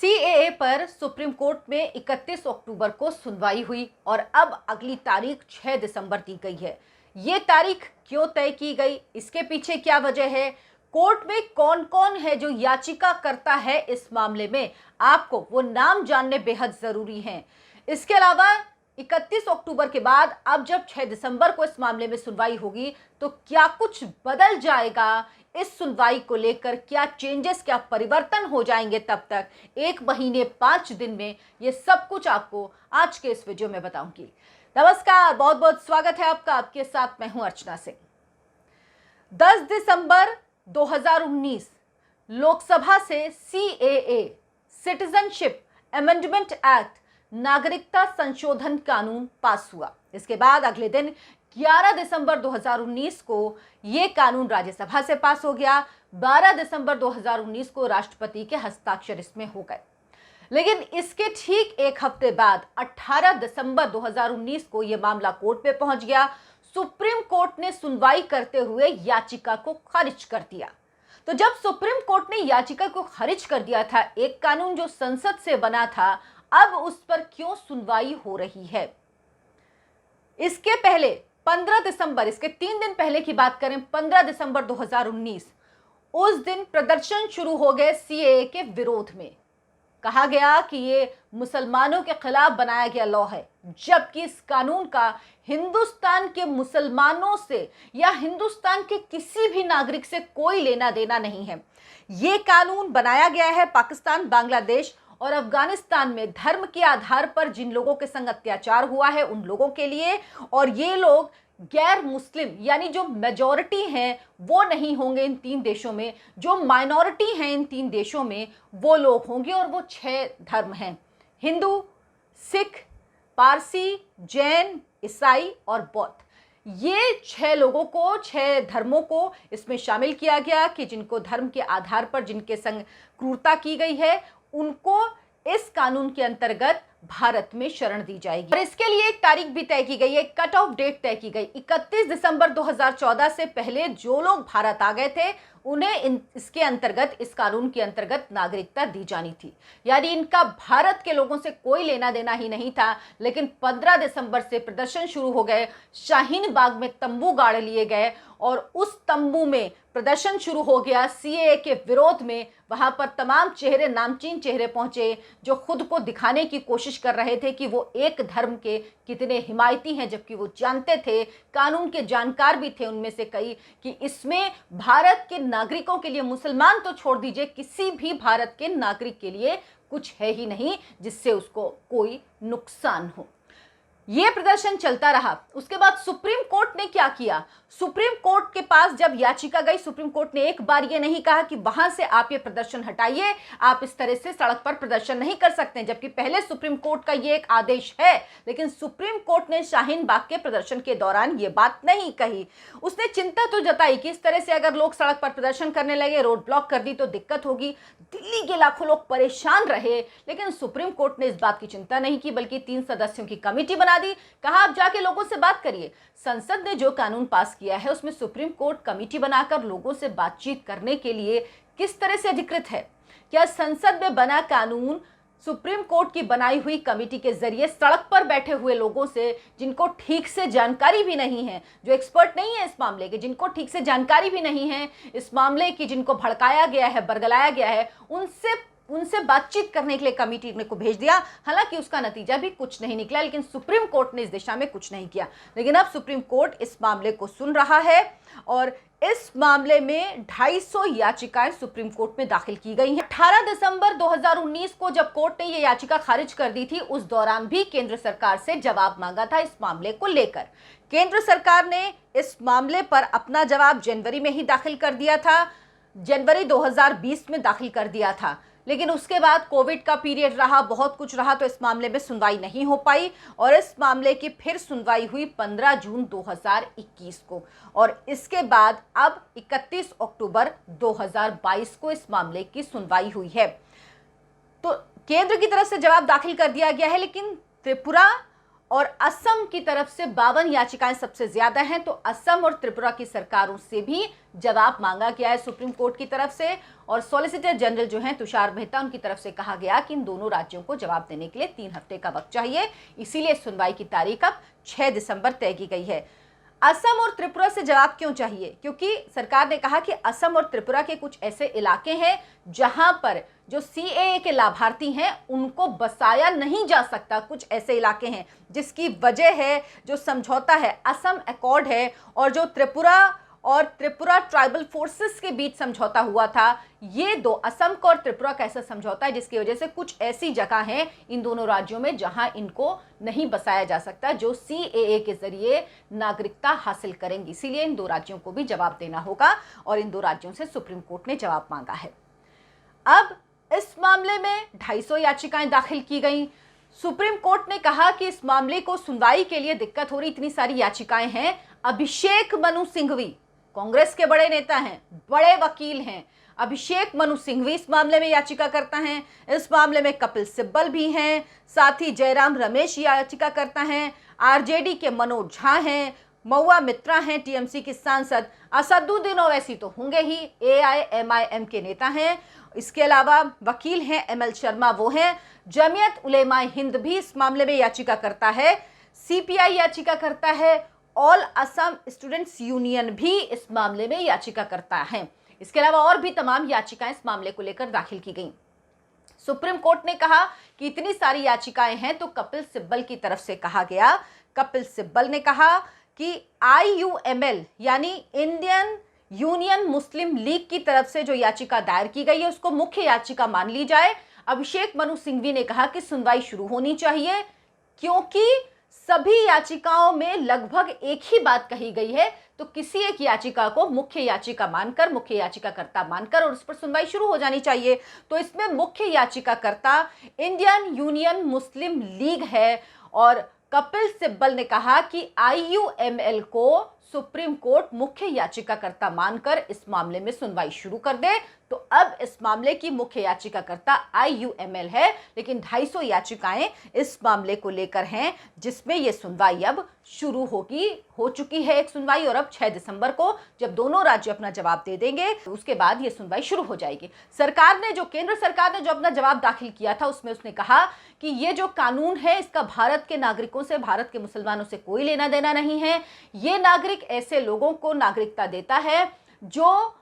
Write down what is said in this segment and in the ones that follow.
CAA पर supreme court में 31 अक्टूबर को सुनवाई हुई और अब अगली तारीख 6 दिसंबर दी गई है। ये तारीख क्यों तय की गई, इसके पीछे क्या वजह है, कोर्ट में कौन कौन है जो याचिका करता है इस मामले में, आपको वो नाम जानने बेहद जरूरी हैं। इसके अलावा 31 अक्टूबर के बाद अब जब 6 दिसंबर को इस मामले में सुनवाई होगी तो क्या कुछ बदल जाएगा, इस सुनवाई को लेकर क्या चेंजेस, क्या परिवर्तन हो जाएंगे, तब तक 1 महीने 5 दिन में ये सब कुछ आपको आज के इस वीडियो में बताऊंगी। नमस्कार, बहुत बहुत स्वागत है आपका। आपके साथ मैं हूं अर्चना सिंह। 10 दिसंबर 2019 लोकसभा से सीएए सिटीजनशिप अमेंडमेंट एक्ट नागरिकता संशोधन कानून पास हुआ। इसके बाद अगले दिन 11 दिसंबर 2019 को यह कानून राज्यसभा से पास हो गया। 12 दिसंबर 2019 को राष्ट्रपति के हस्ताक्षर इसमें हो गए। लेकिन इसके ठीक एक हफ्ते बाद 18 दिसंबर 2019 को यह मामला कोर्ट में पहुंच गया। सुप्रीम कोर्ट ने सुनवाई करते हुए याचिका को खारिज कर दिया। तो जब सुप्रीम कोर्ट ने याचिका को खारिज कर दिया था, एक कानून जो संसद से बना था, अब उस पर क्यों सुनवाई हो रही है? इसके पहले 15 दिसंबर, इसके 3 दिन पहले की बात करें, 15 दिसंबर 2019, उस दिन प्रदर्शन शुरू हो गए सीएए के विरोध में। कहा गया कि ये मुसलमानों के खिलाफ बनाया गया लॉ है, जबकि इस कानून का हिंदुस्तान के मुसलमानों से या हिंदुस्तान के किसी भी नागरिक से कोई लेना देना नहीं है। ये कानून बनाया गया है पाकिस्तान, बांग्लादेश और अफगानिस्तान में धर्म के आधार पर जिन लोगों के संग अत्याचार हुआ है उन लोगों के लिए, और ये लोग गैर मुस्लिम यानी जो मेजॉरिटी हैं वो नहीं होंगे इन 3 देशों में, जो माइनॉरिटी हैं इन 3 देशों में वो लोग होंगे। और वो 6 धर्म हैं: हिंदू, सिख, पारसी, जैन, ईसाई और बौद्ध। ये 6 लोगों को, 6 धर्मों को इसमें शामिल किया गया कि जिनको धर्म के आधार पर जिनके संग क्रूरता की गई है उनको इस कानून के अंतर्गत भारत में शरण दी जाएगी। और इसके लिए एक तारीख भी तय की गई है, कट ऑफ डेट तय की गई। 31 दिसंबर 2014 से पहले जो लोग भारत आ गए थे उन्हें इसके अंतर्गत, इस कानून के अंतर्गत नागरिकता दी जानी थी। यानी इनका भारत के लोगों से कोई लेना देना ही नहीं था। लेकिन 15 दिसंबर से प्रदर्शन शुरू हो गए, शाहीन बाग में तंबू गाड़ लिए गए और उस तंबू में प्रदर्शन शुरू हो गया सीएए के विरोध में। वहां पर तमाम चेहरे, नामचीन चेहरे पहुंचे जो खुद को दिखाने की कोशिश कर रहे थे कि वो एक धर्म के कितने हिमायती हैं, जबकि वो जानते थे, कानून के जानकार भी थे उनमें से कई, कि इसमें भारत के नागरिकों के लिए, मुसलमान तो छोड़ दीजिए, किसी भी भारत के नागरिक के लिए कुछ है ही नहीं जिससे उसको कोई नुकसान हो। ये प्रदर्शन चलता रहा। उसके बाद सुप्रीम कोर्ट ने क्या किया? सुप्रीम कोर्ट के पास जब याचिका गई, सुप्रीम कोर्ट ने एक बार ये नहीं कहा कि वहां से आप ये प्रदर्शन हटाइए, आप इस तरह से सड़क पर प्रदर्शन नहीं कर सकते, जबकि पहले सुप्रीम कोर्ट का ये एक आदेश है। लेकिन सुप्रीम कोर्ट ने शाहीन बाग के प्रदर्शन के दौरान ये बात नहीं कही। उसने चिंता तो जताई कि इस तरह से अगर लोग सड़क पर प्रदर्शन करने लगे, रोड ब्लॉक कर दी तो दिक्कत होगी, दिल्ली के लाखों लोग परेशान रहे। लेकिन सुप्रीम कोर्ट ने इस बात की चिंता नहीं की, बल्कि 3 सदस्यों की कमेटी बना दी। कहा आप जाके लोगों से बात करिए। संसद ने जो कानून पास किया है उसमें सुप्रीम कोर्ट कमेटी बनाकर लोगों से बातचीत करने के लिए किस तरह से अधिकृत है? क्या संसद में बना कानून सुप्रीम कोर्ट की बनाई हुई कमेटी के जरिए सड़क पर बैठे हुए लोगों से, जिनको ठीक से जानकारी भी नहीं है, जो एक्सपर्ट नहीं है इस मामले के, जिनको ठीक से जानकारी भी नहीं है इस मामले की, जिनको भड़काया गया है, बरगलाया गया है, उनसे बातचीत करने के लिए कमेटी को भेज दिया। हालांकि उसका नतीजा भी कुछ नहीं निकला, लेकिन सुप्रीम कोर्ट ने इस दिशा में कुछ नहीं किया। लेकिन अब सुप्रीम कोर्ट इस मामले को सुन रहा है और इस मामले में 250 याचिकाएं सुप्रीम कोर्ट में दाखिल की गई हैं। 18 दिसंबर 2019 को जब कोर्ट ने यह याचिका खारिज कर दी थी, उस दौरान भी केंद्र सरकार से जवाब मांगा था इस मामले को लेकर। केंद्र सरकार ने इस मामले पर अपना जवाब जनवरी में ही दाखिल कर दिया था, जनवरी 2020 में दाखिल कर दिया था। लेकिन उसके बाद कोविड का पीरियड रहा, बहुत कुछ रहा, तो इस मामले में सुनवाई नहीं हो पाई और इस मामले की फिर सुनवाई हुई 15 जून 2021 को। और इसके बाद अब 31 अक्टूबर 2022 को इस मामले की सुनवाई हुई है। तो केंद्र की तरफ से जवाब दाखिल कर दिया गया है, लेकिन त्रिपुरा और असम की तरफ से 52 याचिकाएं सबसे ज्यादा हैं। तो असम और त्रिपुरा की सरकारों से भी जवाब मांगा गया है सुप्रीम कोर्ट की तरफ से। और सॉलिसिटर जनरल जो हैं तुषार मेहता, उनकी तरफ से कहा गया कि इन दोनों राज्यों को जवाब देने के लिए 3 हफ्ते का वक्त चाहिए। इसीलिए सुनवाई की तारीख अब 6 दिसंबर तय की गई है। असम और त्रिपुरा से जवाब क्यों चाहिए? क्योंकि सरकार ने कहा कि असम और त्रिपुरा के कुछ ऐसे इलाके हैं जहां पर जो सीएए के लाभार्थी हैं उनको बसाया नहीं जा सकता। कुछ ऐसे इलाके हैं जिसकी वजह है जो समझौता है, असम अकॉर्ड है, और जो त्रिपुरा ट्राइबल फोर्सेस के बीच समझौता हुआ था। ये दो, असम का और त्रिपुरा का ऐसा समझौता है जिसकी वजह से कुछ ऐसी जगह हैं इन दोनों राज्यों में जहां इनको नहीं बसाया जा सकता, जो सीएए के जरिए नागरिकता हासिल करेंगी। इसीलिए इन दो राज्यों को भी जवाब देना होगा और इन दो राज्यों से सुप्रीम कोर्ट ने जवाब मांगा है। अब इस मामले में 250 याचिकाएं दाखिल की गई। सुप्रीम कोर्ट ने कहा कि इस मामले को सुनवाई के लिए दिक्कत हो रही, इतनी सारी याचिकाएं हैं। अभिषेक मनु सिंघवी कांग्रेस के बड़े नेता हैं, बड़े वकील हैं। अभिषेक मनु सिंघवी इस मामले में याचिका करता है। इस मामले में कपिल सिब्बल भी हैं, साथ ही जयराम रमेश याचिका करता है। आरजेडी के मनोज झा हैं, महुआ मित्रा हैं, टीएमसी के सांसद असदुद्दीन ओवैसी तो होंगे ही, एआईएमआईएम के नेता हैं। इसके अलावा वकील हैं एमएल शर्मा, वो हैं। जमीयत उलेमा हिंद भी इस मामले में याचिका करता है। सीपीआई याचिका करता है। ऑल असम स्टूडेंट्स यूनियन भी इस मामले में याचिका करता है। इसके अलावा और भी तमाम याचिकाएं इस मामले को लेकर दाखिल की गई। सुप्रीम कोर्ट ने कहा कि इतनी सारी याचिकाएं हैं तो कपिल सिब्बल की तरफ से कहा गया। कपिल सिब्बल ने कहा कि IUML यानी इंडियन यूनियन मुस्लिम लीग की तरफ से जो याचिका दायर की गई है उसको मुख्य याचिका मान ली जाए। अभिषेक मनु सिंघवी ने कहा कि सुनवाई शुरू होनी चाहिए क्योंकि सभी याचिकाओं में लगभग एक ही बात कही गई है, तो किसी एक याचिका को मुख्य याचिका मानकर, मुख्य याचिकाकर्ता मानकर और उस पर सुनवाई शुरू हो जानी चाहिए। तो इसमें मुख्य याचिकाकर्ता इंडियन यूनियन मुस्लिम लीग है और कपिल सिब्बल ने कहा कि IUML को सुप्रीम कोर्ट मुख्य याचिकाकर्ता मानकर इस मामले में सुनवाई शुरू कर दे। तो अब इस मामले की मुख्य याचिकाकर्ता IUML है, लेकिन 250 याचिकाएं इस मामले को लेकर हैं जिसमें यह सुनवाई अब शुरू हो चुकी है एक सुनवाई। और अब 6 दिसंबर को जब दोनों राज्य अपना जवाब दे देंगे तो उसके बाद यह सुनवाई शुरू हो जाएगी। केंद्र सरकार ने जो अपना जवाब दाखिल किया था उसमें उसने कहा कि ये जो कानून है इसका भारत के नागरिकों से, भारत के मुसलमानों से कोई लेना देना नहीं है। ये नागरिक ऐसे लोगों को नागरिकता देता है जो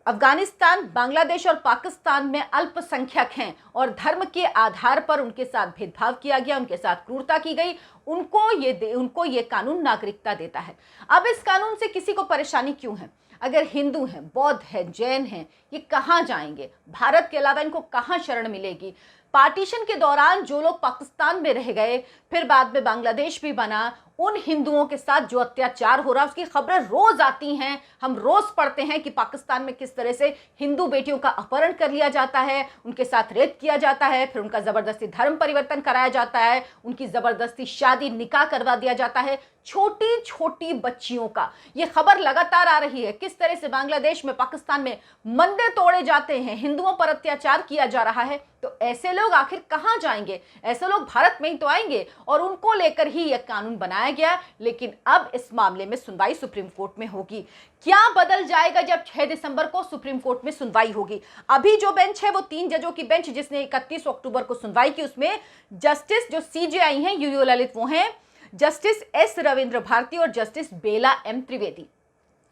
अफगानिस्तान, बांग्लादेश और पाकिस्तान में अल्पसंख्यक हैं और धर्म के आधार पर उनके साथ भेदभाव किया गया, उनके साथ क्रूरता की गई, उनको ये कानून नागरिकता देता है। अब इस कानून से किसी को परेशानी क्यों है? अगर हिंदू हैं, बौद्ध हैं, जैन हैं, ये कहाँ जाएंगे? भारत के अलावा इनको कहाँ शरण मिलेगी? पार्टीशन के दौरान जो लोग पाकिस्तान में रह गए, फिर बाद में बांग्लादेश भी बना, उन हिंदुओं के साथ जो अत्याचार हो रहा है उसकी खबरें रोज आती हैं। हम रोज पढ़ते हैं कि पाकिस्तान में किस तरह से हिंदू बेटियों का अपहरण कर लिया जाता है, उनके साथ रेप किया जाता है, फिर उनका जबरदस्ती धर्म परिवर्तन कराया जाता है, उनकी जबरदस्ती शादी निकाह करवा दिया जाता है, छोटी छोटी बच्चियों का। ये खबर लगातार आ रही है किस तरह से बांग्लादेश में, पाकिस्तान में मंदिर तोड़े जाते हैं, हिंदुओं पर अत्याचार किया जा रहा है। तो ऐसे लोग आखिर कहां जाएंगे? ऐसे लोग भारत में ही तो आएंगे और उनको लेकर ही यह कानून बनाया गया। लेकिन अब इस मामले में सुनवाई सुप्रीम कोर्ट में होगी। क्या बदल जाएगा जब 6 दिसंबर को सुप्रीम कोर्ट में सुनवाई होगी? अभी जो बेंच है वो 3 जजों की बेंच जिसने 31 अक्टूबर को सुनवाई की, उसमें जस्टिस जो CJI हैं यूयू ललित वो हैं, जस्टिस S रविंद्र भारती और जस्टिस बेला M त्रिवेदी।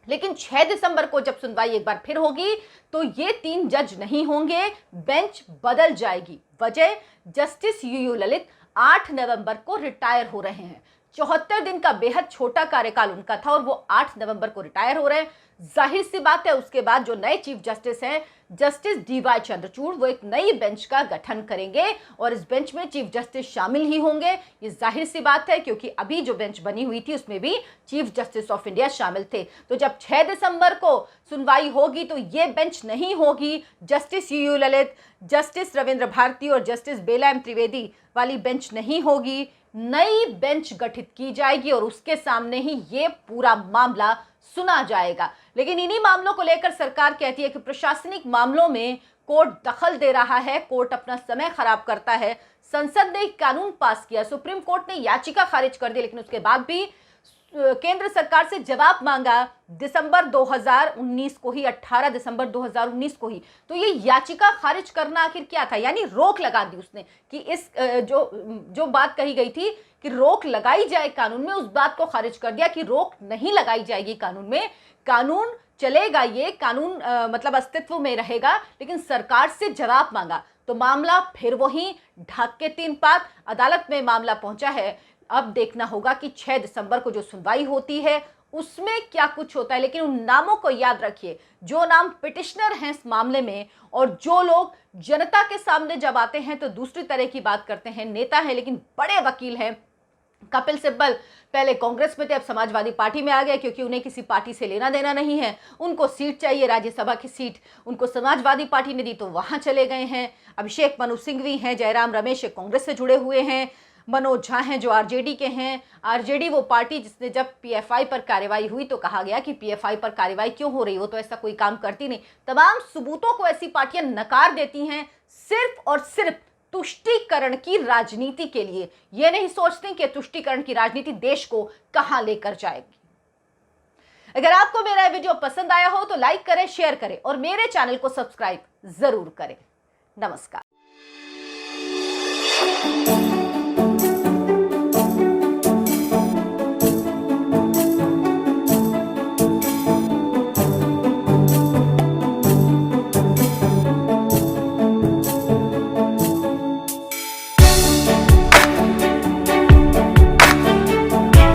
लेकिन 6 दिसंबर को जब सुनवाई एक बार फिर होगी तो ये 3 जज नहीं होंगे, बेंच बदल जाएगी। वजह, जस्टिस यूयू ललित 8 नवंबर को रिटायर हो रहे हैं। 74 दिन का बेहद छोटा कार्यकाल उनका था और वो 8 नवंबर को रिटायर हो रहे हैं। जाहिर सी बात है उसके बाद जो नए चीफ जस्टिस हैं, जस्टिस DY चंद्रचूड़, वो एक नई बेंच का गठन करेंगे और इस बेंच में चीफ जस्टिस शामिल ही होंगे। ये जाहिर सी बात है क्योंकि अभी जो बेंच बनी हुई थी उसमें भी चीफ जस्टिस ऑफ इंडिया शामिल थे। तो जब 6 दिसंबर को सुनवाई होगी तो ये बेंच नहीं होगी, जस्टिस यूयू ललित, जस्टिस रविंद्र भारती और जस्टिस बेला M त्रिवेदी वाली बेंच नहीं होगी। नई बेंच गठित की जाएगी और उसके सामने ही ये पूरा मामला सुना जाएगा। लेकिन इन्हीं मामलों को लेकर सरकार कहती है कि प्रशासनिक मामलों में कोर्ट दखल दे रहा है, कोर्ट अपना समय खराब करता है। संसद ने एक कानून पास किया, सुप्रीम कोर्ट ने याचिका खारिज कर दी, लेकिन उसके बाद भी केंद्र सरकार से जवाब मांगा दिसंबर 2019 को ही, 18 दिसंबर 2019 को ही। तो ये याचिका खारिज करना आखिर क्या था? यानी रोक लगा दी उसने कि इस जो बात कही गई थी कि रोक लगाई जाए कानून में, उस बात को खारिज कर दिया कि रोक नहीं लगाई जाएगी कानून में, कानून चलेगा, ये कानून मतलब अस्तित्व में रहेगा। लेकिन सरकार से जवाब मांगा तो मामला फिर वही ढाक के तीन पात अदालत में मामला पहुंचा है। अब देखना होगा कि 6 दिसंबर को जो सुनवाई होती है उसमें क्या कुछ होता है। लेकिन उन नामों को याद रखिए जो नाम पिटिशनर हैं इस मामले में, और जो लोग जनता के सामने जब आते हैं तो दूसरी तरह की बात करते हैं, नेता हैं लेकिन बड़े वकील हैं। कपिल सिब्बल पहले कांग्रेस में थे, अब समाजवादी पार्टी में आ गए क्योंकि उन्हें किसी पार्टी से लेना देना नहीं है। उनको सीट चाहिए, राज्यसभा की सीट उनको समाजवादी पार्टी ने दी तो वहां चले गए हैं। अभिषेक मनु सिंघवी हैं, जयराम रमेश कांग्रेस से जुड़े हुए हैं, मनोज झा हैं जो आरजेडी के हैं। आरजेडी वो पार्टी जिसने जब पीएफआई पर कार्रवाई हुई तो कहा गया कि पीएफआई पर कार्रवाई क्यों हो रही हो, तो ऐसा कोई काम करती नहीं। तमाम सबूतों को ऐसी पार्टियां नकार देती हैं सिर्फ और सिर्फ तुष्टीकरण की राजनीति के लिए। ये नहीं सोचती कि तुष्टीकरण की राजनीति देश को कहां लेकर जाएगी। अगर आपको मेरा वीडियो पसंद आया हो तो लाइक करें, शेयर करें और मेरे चैनल को सब्सक्राइब जरूर करें। नमस्कार।